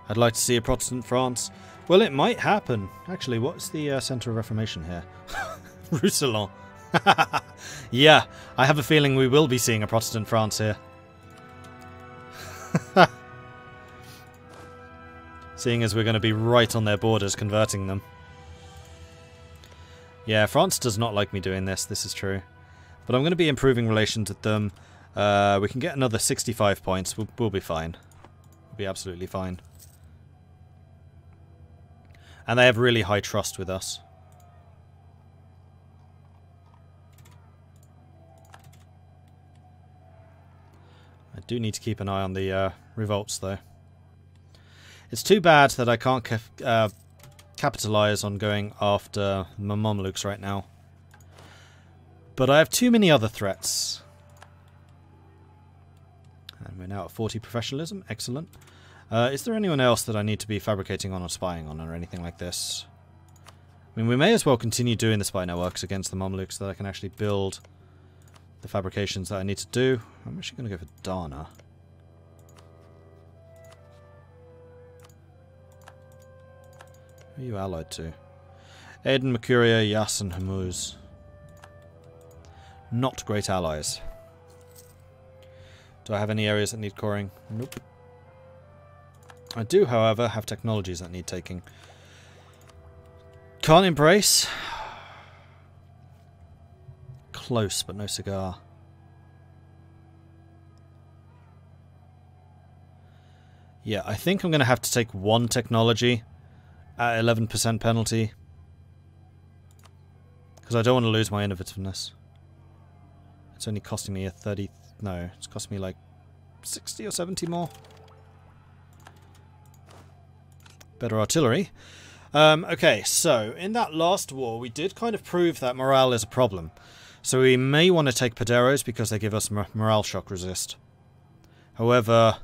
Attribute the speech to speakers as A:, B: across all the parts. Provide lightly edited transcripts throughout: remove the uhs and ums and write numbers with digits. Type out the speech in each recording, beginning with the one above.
A: I'd like to see a Protestant France. Well, it might happen. Actually, what's the centre of Reformation here? Roussillon. Yeah, I have a feeling we will be seeing a Protestant France here. Seeing as we're going to be right on their borders converting them. Yeah, France does not like me doing this, this is true. But I'm going to be improving relations with them. We can get another 65 points, we'll be fine. We'll be absolutely fine. And they have really high trust with us. I do need to keep an eye on the revolts, though. It's too bad that I can't capitalise on going after the Mamelukes right now. But I have too many other threats. And we're now at 40 professionalism. Excellent. Is there anyone else that I need to be fabricating on or spying on or anything like this? I mean, we may as well continue doing the spy networks against the Mamelukes so that I can actually build the fabrications that I need to do. I'm actually going to go for Dana. Who are you allied to? Aden, Mercuria, Yas, and Hormuz. Not great allies. Do I have any areas that need coring? Nope. I do, however, have technologies that need taking. Can't embrace. Close, but no cigar. Yeah, I think I'm going to have to take one technology at 11% penalty. Because I don't want to lose my innovativeness. It's only costing me a 30... No, it's costing me like 60 or 70 more. Better artillery. Okay, so in that last war, we did kind of prove that morale is a problem. So we may want to take Paderos because they give us morale shock resist. However,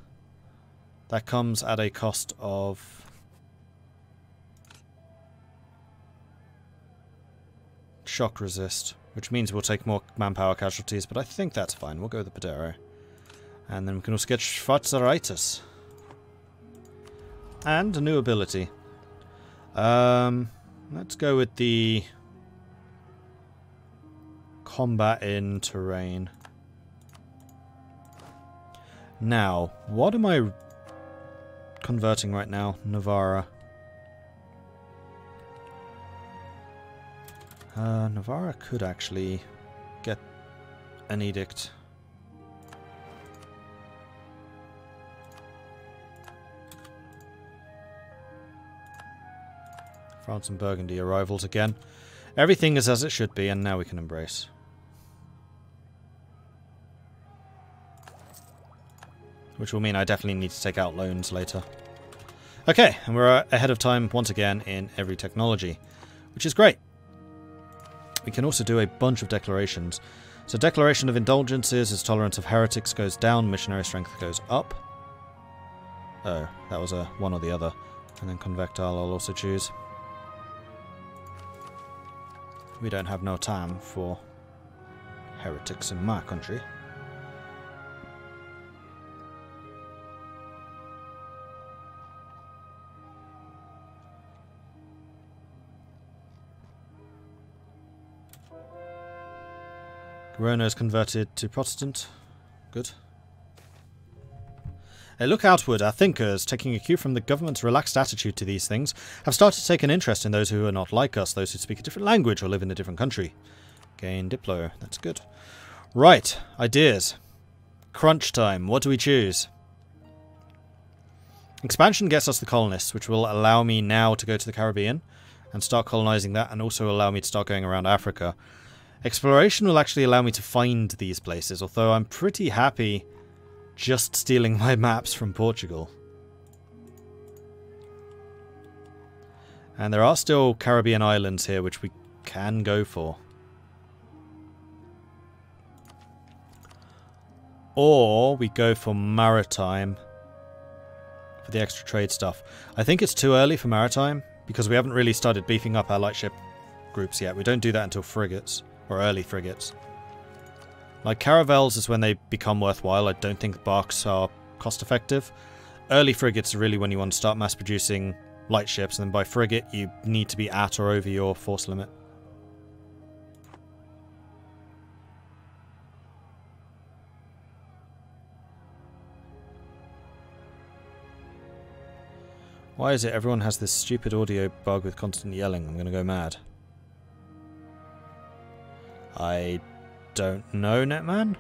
A: that comes at a cost of... shock resist, which means we'll take more manpower casualties, but I think that's fine. We'll go with the Padero. And then we can also get Schwarzeritis. And a new ability. Let's go with the combat in terrain. Now, what am I converting right now? Navarra. Navarra could actually get an edict. France and Burgundy are rivals again. Everything is as it should be, and now we can embrace. Which will mean I definitely need to take out loans later. Okay, and we're ahead of time once again in every technology, which is great. We can also do a bunch of declarations. So declaration of indulgences is tolerance of heretics goes down, missionary strength goes up. Oh, that was a one or the other. And then convectile I'll also choose. We don't have no time for heretics in my country. Girona is converted to Protestant. Good. A look outward, our thinkers, taking a cue from the government's relaxed attitude to these things, have started to take an interest in those who are not like us, those who speak a different language or live in a different country. Gain Diplo, that's good. Right, ideas. Crunch time, what do we choose? Expansion gets us the colonists, which will allow me now to go to the Caribbean and start colonizing that, and also allow me to start going around Africa. Exploration will actually allow me to find these places, although I'm pretty happy just stealing my maps from Portugal. And there are still Caribbean islands here which we can go for. Or we go for maritime for the extra trade stuff. I think it's too early for maritime because we haven't really started beefing up our lightship groups yet. We don't do that until frigates. Or early frigates. Like caravels is when they become worthwhile. I don't think barks are cost effective. early frigates are really when you want to start mass producing light ships, and then by frigate you need to be at or over your force limit. Why is it everyone has this stupid audio bug with constant yelling? I'm going to go mad. I don't know, Netman.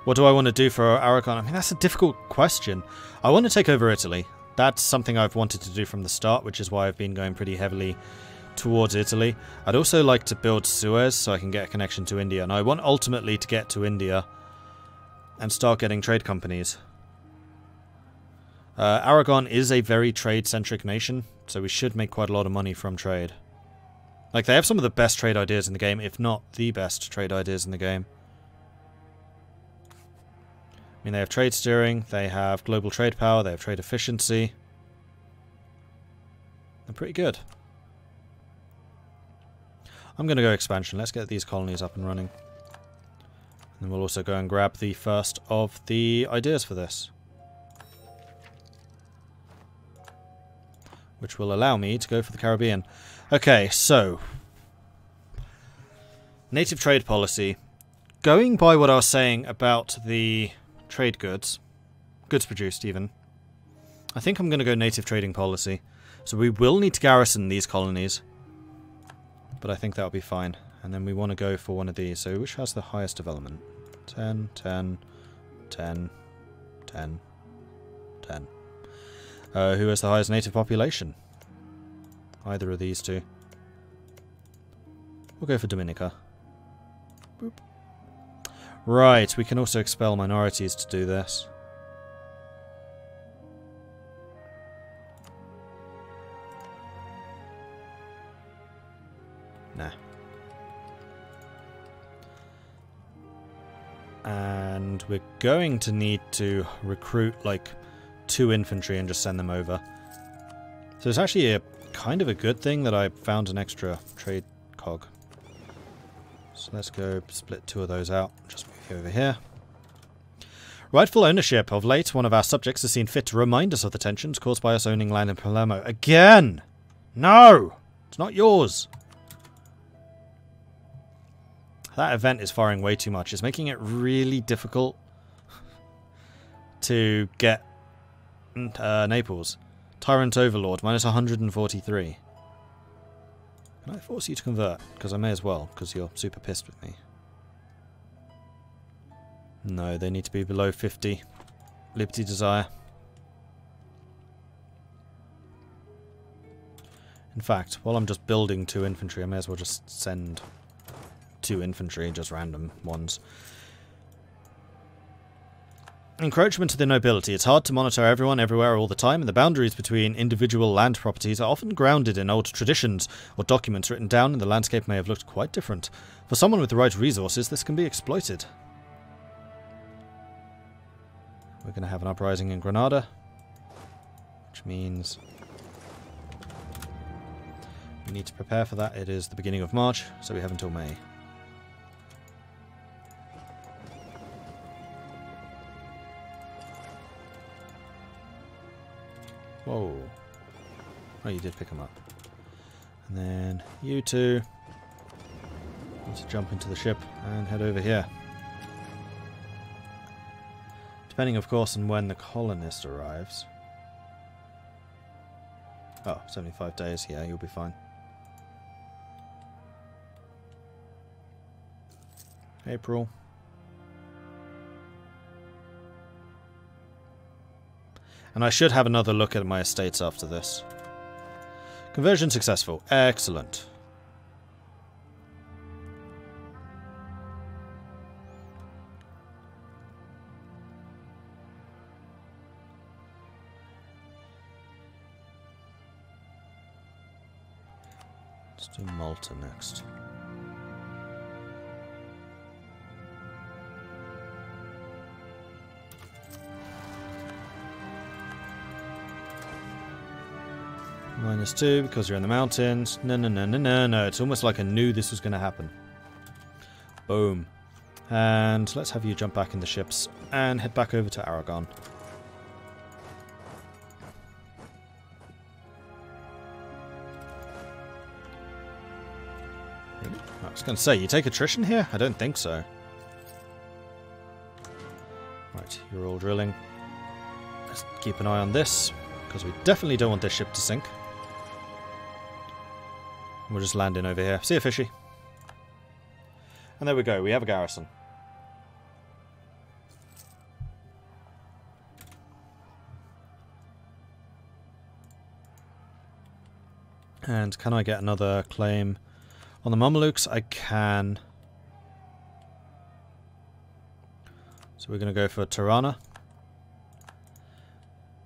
A: What do I want to do for Aragon? I mean, that's a difficult question. I want to take over Italy. That's something I've wanted to do from the start, which is why I've been going pretty heavily towards Italy. I'd also like to build Suez so I can get a connection to India. And I want ultimately to get to India and start getting trade companies. Aragon is a very trade-centric nation, so we should make quite a lot of money from trade. Like, they have some of the best trade ideas in the game, if not the best trade ideas in the game. I mean, they have trade steering, they have global trade power, they have trade efficiency. They're pretty good. I'm going to go expansion. Let's get these colonies up and running. And we'll also go and grab the first of the ideas for this, which will allow me to go for the Caribbean. Okay, so native trade policy. Going by what I was saying about the trade goods produced even, I think I'm going to go native trading policy. So we will need to garrison these colonies, but I think that'll be fine. And then we want to go for one of these. So which has the highest development? 10, 10, 10, 10, 10. Who has the highest native population? Either of these two. We'll go for Dominica. Boop. Right, we can also expel minorities to do this. Nah. And we're going to need to recruit like 2 infantry and just send them over. So it's actually a kind of a good thing that I found an extra trade cog. So let's go split 2 of those out. Just move you over here. Rightful ownership. Of late, one of our subjects has seen fit to remind us of the tensions caused by us owning land in Palermo. Again! No! It's not yours! That event is firing way too much. It's making it really difficult to get Naples. Tyrant Overlord, minus 143. Can I force you to convert? Because I may as well, because you're super pissed with me. No, they need to be below 50. Liberty Desire. In fact, while I'm just building 2 infantry, I may as well just send 2 infantry, just random ones. Encroachment of the nobility. It's hard to monitor everyone, everywhere, all the time, and the boundaries between individual land properties are often grounded in old traditions or documents written down, and the landscape may have looked quite different. For someone with the right resources, this can be exploited. We're going to have an uprising in Granada, which means we need to prepare for that. It is the beginning of March, so we have until May. Whoa. Oh, you did pick them up. And then you two need to jump into the ship and head over here. Depending, of course, on when the colonist arrives. Oh, 75 days. Yeah, you'll be fine. April. And I should have another look at my estates after this. Conversion successful. Excellent. Let's do Malta next. -2 because you're in the mountains. No, no, no, no, no, no. It's almost like I knew this was going to happen. Boom. And let's have you jump back in the ships and head back over to Aragon. I was going to say, you take attrition here? I don't think so. Right, you're all drilling. Let's keep an eye on this, because we definitely don't want this ship to sink. We'll just land in over here. See you, fishy. And there we go, we have a garrison. And can I get another claim on the Mamelukes? I can. So we're going to go for Tirana.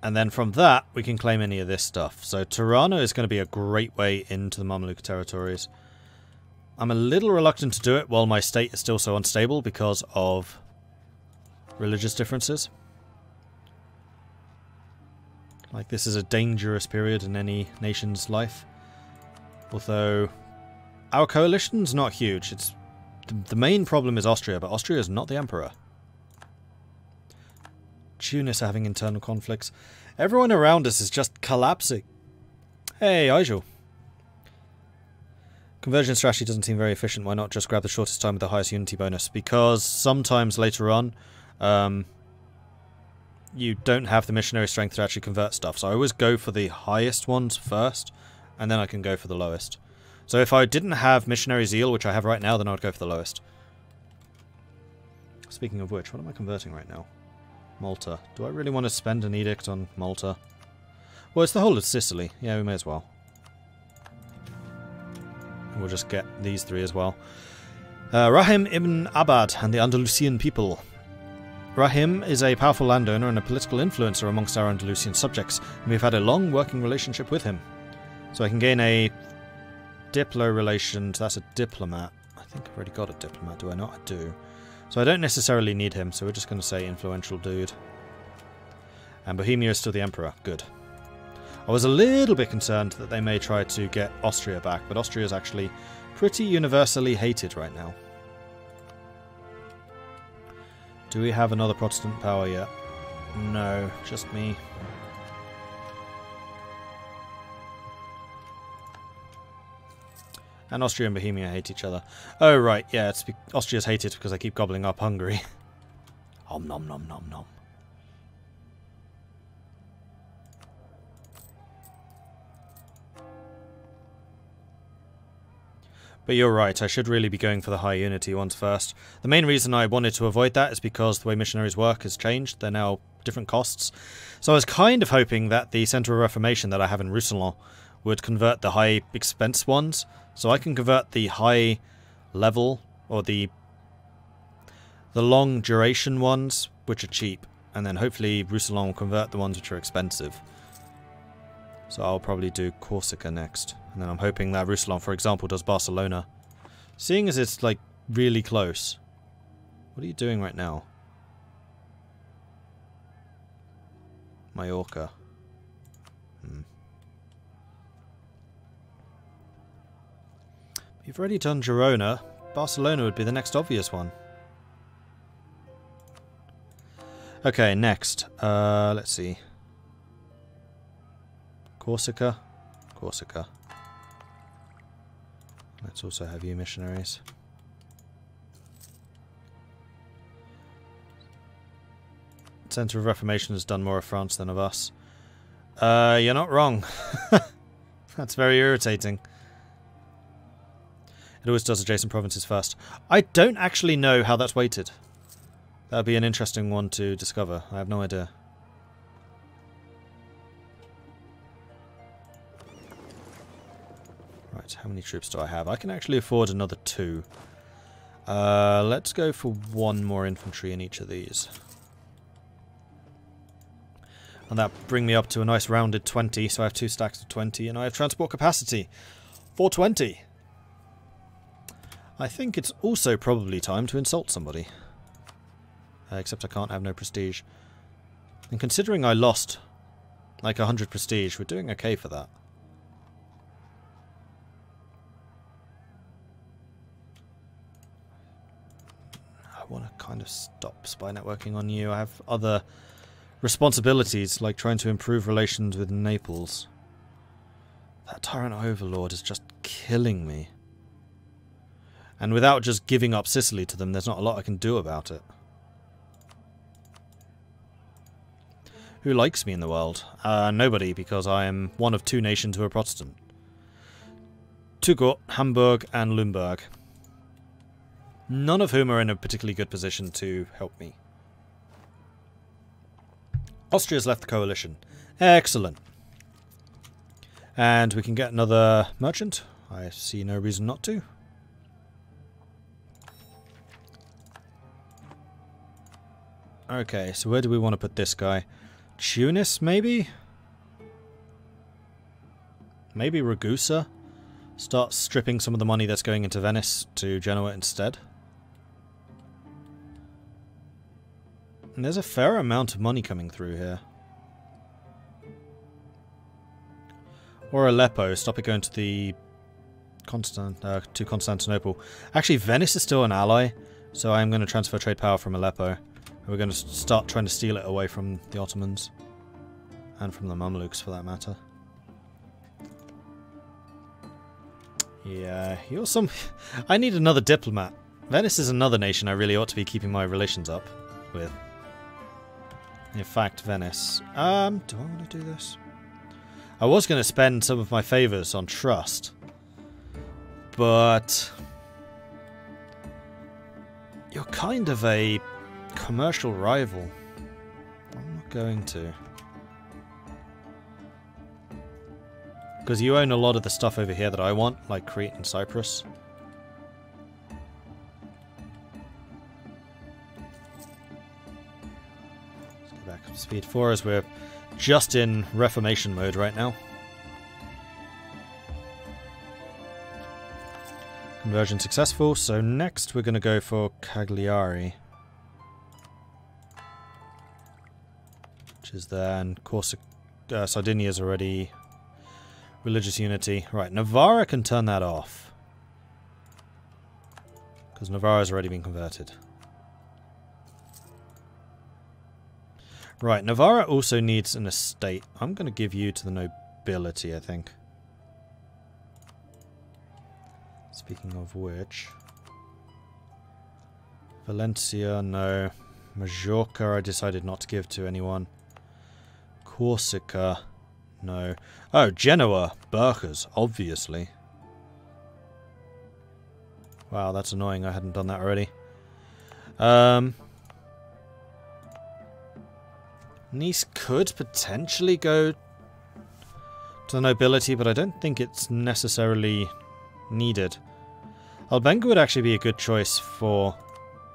A: And then from that, we can claim any of this stuff. So Tirana is going to be a great way into the Mameluke territories. I'm a little reluctant to do it while my state is still so unstable because of religious differences. Like, this is a dangerous period in any nation's life. Although, our coalition's not huge. It's the main problem is Austria, but Austria is not the emperor. Tunis are having internal conflicts. Everyone around us is just collapsing. Hey, Aijul. Conversion strategy doesn't seem very efficient. Why not just grab the shortest time with the highest unity bonus? Because sometimes later on, you don't have the missionary strength to actually convert stuff. So I always go for the highest ones first, and then I can go for the lowest. So if I didn't have missionary zeal, which I have right now, then I would go for the lowest. Speaking of which, what am I converting right now? Malta. Do I really want to spend an edict on Malta? Well, it's the whole of Sicily. Yeah, we may as well. And we'll just get these three as well. Rahim ibn Abad and the Andalusian people. Rahim is a powerful landowner and a political influencer amongst our Andalusian subjects, and we've had a long working relationship with him. So I can gain a diplo relation. That's a diplomat. I think I've already got a diplomat, do I not? I do. So I don't necessarily need him, so we're just going to say influential dude. And Bohemia is still the emperor. Good. I was a little bit concerned that they may try to get Austria back, but Austria is actually pretty universally hated right now. Do we have another Protestant power yet? No, just me. And Austria and Bohemia hate each other. Oh, right, yeah, Austria's hated because I keep gobbling up Hungary. Om nom nom nom nom. But you're right, I should really be going for the high unity ones first. The main reason I wanted to avoid that is because the way missionaries work has changed. They're now different costs. So I was kind of hoping that the Centre of Reformation that I have in Roussillon would convert the high expense ones. So I can convert the high level, or the long duration ones, which are cheap. And then hopefully Roussillon will convert the ones which are expensive. So I'll probably do Corsica next. And then I'm hoping that Roussillon, for example, does Barcelona. Seeing as it's, like, really close. What are you doing right now? Mallorca. You've already done Girona. Barcelona would be the next obvious one. Okay, next. Let's see. Corsica. Corsica. Let's also have you missionaries. Centre of Reformation has done more of France than of us. You're not wrong. That's very irritating. It always does adjacent provinces first. I don't actually know how that's weighted. That would be an interesting one to discover. I have no idea. Right, how many troops do I have? I can actually afford another 2. Let's go for 1 more infantry in each of these. And that bring me up to a nice rounded 20, so I have 2 stacks of 20, and I have transport capacity for 20. I think it's also probably time to insult somebody. Except I can't have no prestige. And considering I lost like 100 prestige, we're doing okay for that. want to kind of stop spy networking on you. I have other responsibilities, like trying to improve relations with Naples. That tyrant overlord is just killing me. And without just giving up Sicily to them, there's not a lot I can do about it. Who likes me in the world? Nobody, because I am one of 2 nations who are Protestant. Tugot, Hamburg, and Limburg. None of whom are in a particularly good position to help me. Austria's left the coalition. Excellent. And we can get another merchant. I see no reason not to. Okay, so where do we want to put this guy? Tunis, maybe? Maybe Ragusa? Start stripping some of the money that's going into Venice to Genoa instead. And there's a fair amount of money coming through here. Or Aleppo, stop it going to the to Constantinople. Actually, Venice is still an ally, so I'm going to transfer trade power from Aleppo. We're going to start trying to steal it away from the Ottomans. And from the Mamluks, for that matter. Yeah, you're some... I need another diplomat. Venice is another nation I really ought to be keeping my relations up with. In fact, Venice. Do I want to do this? I was going to spend some of my favours on trust. But... you're kind of a commercial rival. I'm not going to. Because you own a lot of the stuff over here that I want, like Crete and Cyprus. Let's go back up to speed 4 as we're just in reformation mode right now. Conversion successful, so next we're going to go for Cagliari. Which is there, and Sardinia's already religious unity. Right, Navarra can turn that off. Because Navarra's already been converted. Right, Navarra also needs an estate. I'm going to give you to the nobility, I think. Speaking of which... Valencia, no. Majorca, I decided not to give to anyone. Corsica, no. Oh, Genoa, Burkers, obviously. Wow, that's annoying. I hadn't done that already. Nice could potentially go to the nobility, but I don't think it's necessarily needed. Albenga would actually be a good choice for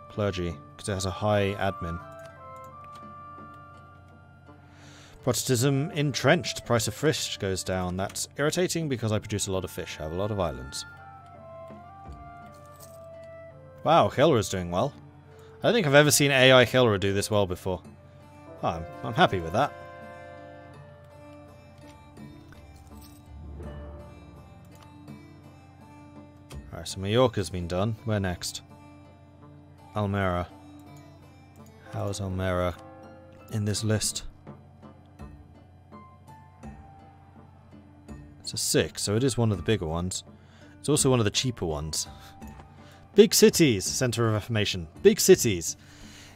A: clergy, because it has a high admin. Protestantism entrenched. Price of fish goes down. That's irritating because I produce a lot of fish. I have a lot of islands. Wow, Helra's doing well. I don't think I've ever seen AI Helra do this well before. Oh, I'm happy with that. Alright, so Mallorca's been done. Where next? Almera. How is Almera in this list? It's a 6, so it is one of the bigger ones. It's also one of the cheaper ones. Big cities, centre of reformation. Big cities.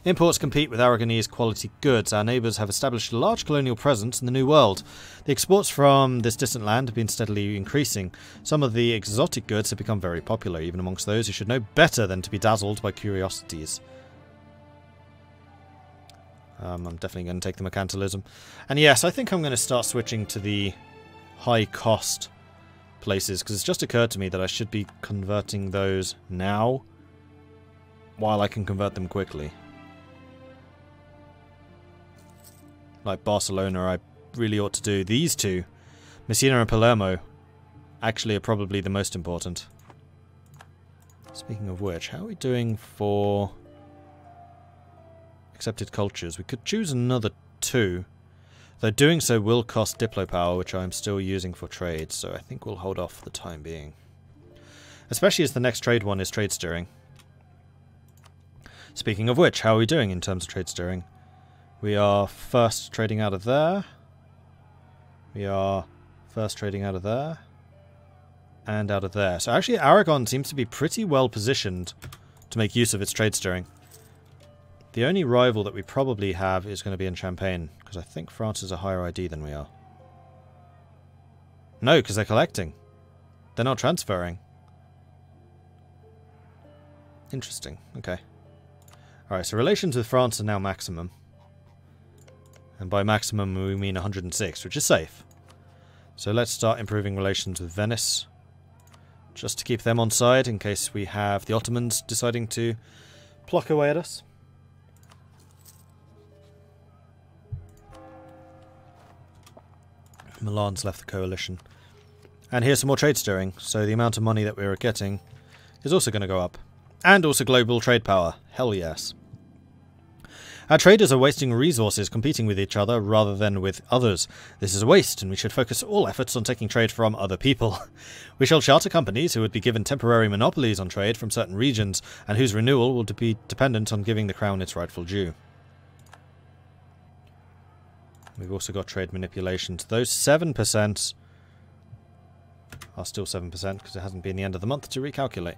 A: Imports compete with Aragonese quality goods. Our neighbours have established a large colonial presence in the New World. The exports from this distant land have been steadily increasing. Some of the exotic goods have become very popular, even amongst those who should know better than to be dazzled by curiosities. I'm definitely going to take the mercantilism. And yes, I think I'm going to start switching to the high cost places, because it's just occurred to me that I should be converting those now while I can convert them quickly. Like Barcelona, I really ought to do. These two, Messina and Palermo, actually are probably the most important. Speaking of which, how are we doing for accepted cultures? We could choose another 2. Though doing so will cost Diplo power, which I'm still using for trade, so I think we'll hold off for the time being. Especially as the next trade one is trade steering. Speaking of which, how are we doing in terms of trade steering? We are first trading out of there. We are first trading out of there. And out of there. So actually Aragon seems to be pretty well positioned to make use of its trade steering. The only rival that we probably have is going to be in Champagne, because I think France is a higher ID than we are. No, because they're collecting. They're not transferring. Interesting. Okay. Alright, so relations with France are now maximum. And by maximum we mean 106, which is safe. So let's start improving relations with Venice. Just to keep them on side in case we have the Ottomans deciding to pluck away at us. Milan's left the coalition. And here's some more trade steering, so the amount of money that we're getting is also going to go up. And also global trade power. Hell yes. Our traders are wasting resources competing with each other rather than with others. This is a waste, and we should focus all efforts on taking trade from other people. We shall charter companies who would be given temporary monopolies on trade from certain regions, and whose renewal will be dependent on giving the crown its rightful due. We've also got trade manipulations. Those 7% are still 7% because it hasn't been the end of the month to recalculate.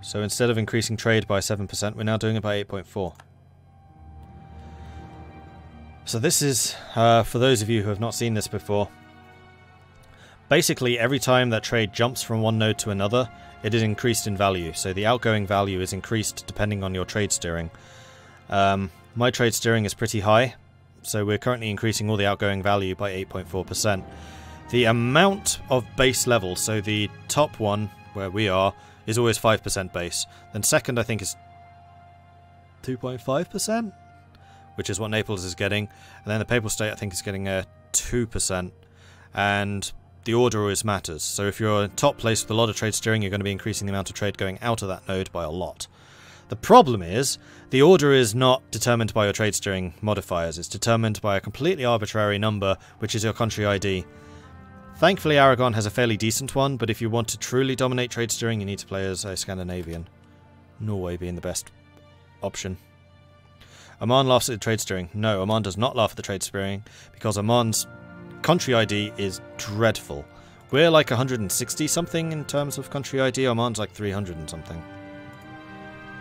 A: So instead of increasing trade by 7%, we're now doing it by 8.4%. So this is, for those of you who have not seen this before, basically every time that trade jumps from one node to another, it is increased in value. So the outgoing value is increased depending on your trade steering. My trade steering is pretty high, so we're currently increasing all the outgoing value by 8.4%. The amount of base level, so the top one, where we are, is always 5% base. Then second, I think, is 2.5%, which is what Naples is getting. And then the Papal State, I think, is getting a 2%. And the order always matters. So if you're top place with a lot of trade steering, you're going to be increasing the amount of trade going out of that node by a lot. The problem is, the order is not determined by your trade steering modifiers. It's determined by a completely arbitrary number, which is your country ID. Thankfully, Aragon has a fairly decent one, but if you want to truly dominate trade steering, you need to play as a Scandinavian. Norway being the best option. Oman laughs at the trade steering. No, Oman does not laugh at the trade steering, because Oman's country ID is dreadful. We're like 160 something in terms of country ID, Oman's like 300 and something.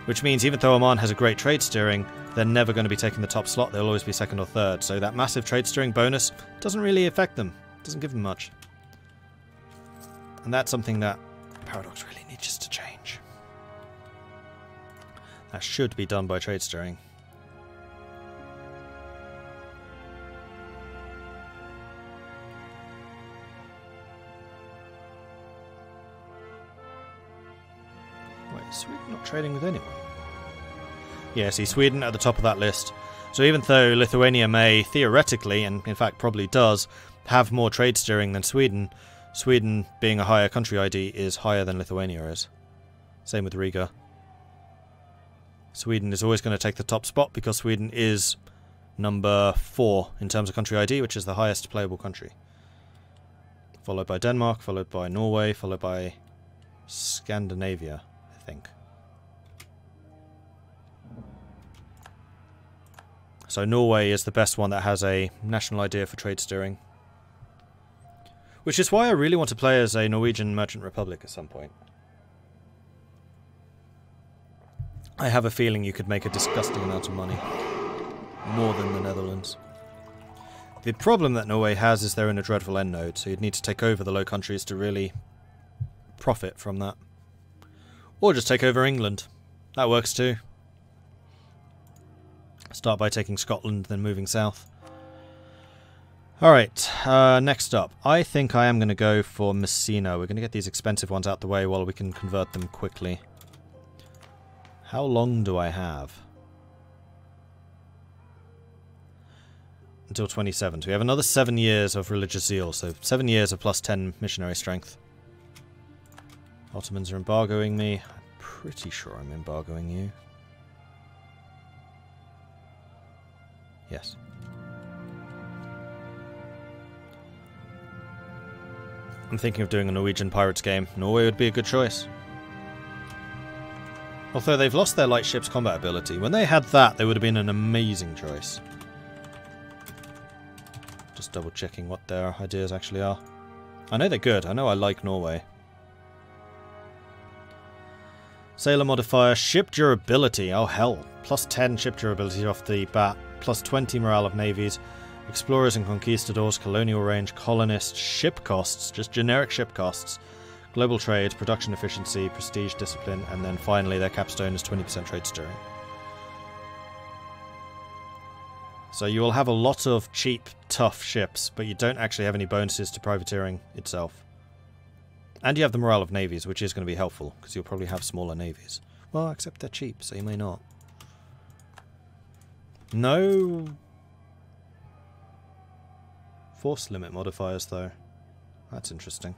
A: Which means even though Oman has a great trade steering, they're never going to be taking the top slot, they'll always be second or third, so that massive trade steering bonus doesn't really affect them, doesn't give them much. And that's something that Paradox really needs to change. That should be done by trade steering. Wait, is Sweden not trading with anyone? Yeah, see, Sweden at the top of that list. So even though Lithuania may theoretically, and in fact probably does, have more trade steering than Sweden, Sweden, being a higher country ID, is higher than Lithuania is. Same with Riga. Sweden is always going to take the top spot because Sweden is number 4 in terms of country ID, which is the highest playable country. Followed by Denmark, followed by Norway, followed by Scandinavia, I think. So Norway is the best one that has a national idea for trade steering. Which is why I really want to play as a Norwegian merchant republic at some point. I have a feeling you could make a disgusting amount of money. More than the Netherlands. The problem that Norway has is they're in a dreadful end node, so you'd need to take over the Low Countries to really profit from that. Or just take over England. That works too. Start by taking Scotland, then moving south. Alright, next up. I think I am going to go for Messina. We're going to get these expensive ones out the way while we can convert them quickly. How long do I have? Until 27. So we have another 7 years of religious zeal, so 7 years of plus 10 missionary strength. Ottomans are embargoing me. I'm pretty sure I'm embargoing you. Yes. I'm thinking of doing a Norwegian Pirates game. Norway would be a good choice. Although they've lost their light ships combat ability. When they had that, they would have been an amazing choice. Just double checking what their ideas actually are. I know they're good. I know I like Norway. Sailor modifier, ship durability. Oh hell. Plus 10 ship durability off the bat. Plus 20 morale of navies. Explorers and conquistadors, colonial range, colonists, ship costs, just generic ship costs, global trade, production efficiency, prestige, discipline, and then finally their capstone is 20% trade steering. So you will have a lot of cheap, tough ships, but you don't actually have any bonuses to privateering itself. And you have the morale of navies, which is going to be helpful, because you'll probably have smaller navies. Well, except they're cheap, so you may not. No force limit modifiers, though. That's interesting.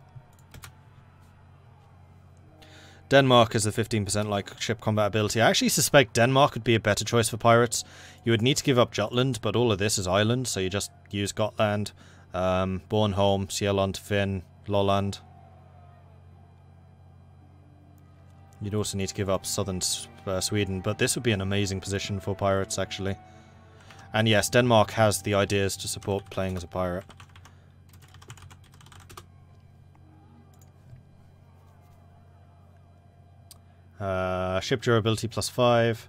A: Denmark has a 15% like ship combat ability. I actually suspect Denmark would be a better choice for pirates. You would need to give up Jutland, but all of this is island, so you just use Gotland, Bornholm, Sjælland, Fyn, Lolland. You'd also need to give up southern Sweden, but this would be an amazing position for pirates, actually. And yes, Denmark has the ideas to support playing as a pirate. Ship durability plus 5.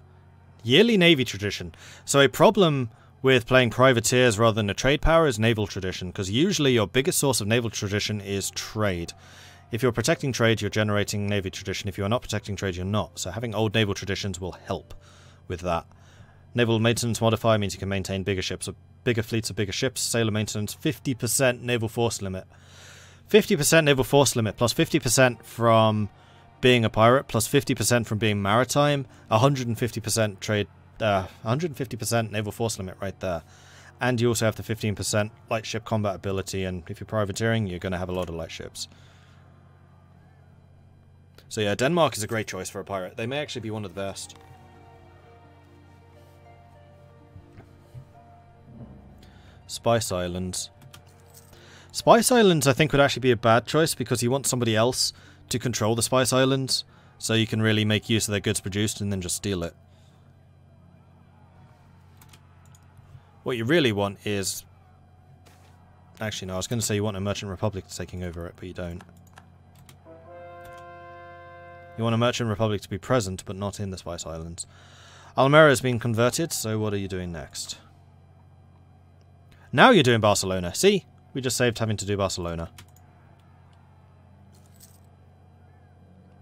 A: Yearly navy tradition. So a problem with playing privateers rather than a trade power is naval tradition, because usually your biggest source of naval tradition is trade. If you're protecting trade, you're generating navy tradition. If you're not protecting trade, you're not. So having old naval traditions will help with that. Naval maintenance modifier means you can maintain bigger ships, or bigger fleets of bigger ships. Sailor maintenance, 50% naval force limit. 50% naval force limit plus 50% from being a pirate plus 50% from being maritime. 150% trade, 150% naval force limit right there. And you also have the 15% light ship combat ability, and if you're privateering, you're going to have a lot of light ships. So yeah, Denmark is a great choice for a pirate. They may actually be one of the best. Spice Islands. Spice Islands I think would actually be a bad choice because you want somebody else to control the Spice Islands, so you can really make use of their goods produced and then just steal it. What you really want is... Actually no, I was going to say you want a Merchant Republic taking over it, but you don't. You want a Merchant Republic to be present, but not in the Spice Islands. Almera has been converted, so what are you doing next? Now you're doing Barcelona. See? We just saved having to do Barcelona.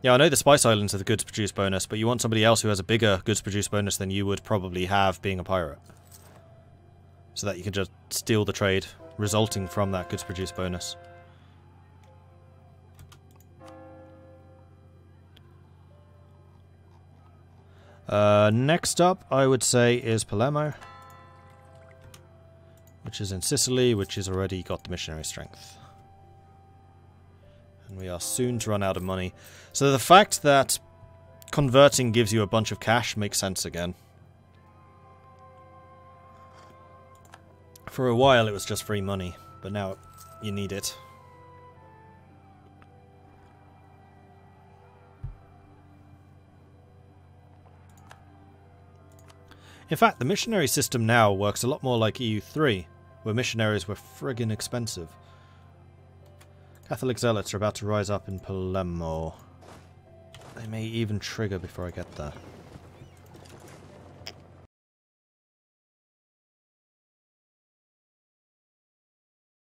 A: Yeah, I know the Spice Islands are the goods produced bonus, but you want somebody else who has a bigger goods produced bonus than you would probably have being a pirate. So that you can just steal the trade resulting from that goods produced bonus. Next up, I would say, is Palermo, which is in Sicily, which has already got the missionary strength. And we are soon to run out of money. So the fact that converting gives you a bunch of cash makes sense again. For a while it was just free money, but now you need it. In fact, the missionary system now works a lot more like EU3, where missionaries were friggin' expensive. Catholic zealots are about to rise up in Palermo. They may even trigger before I get there.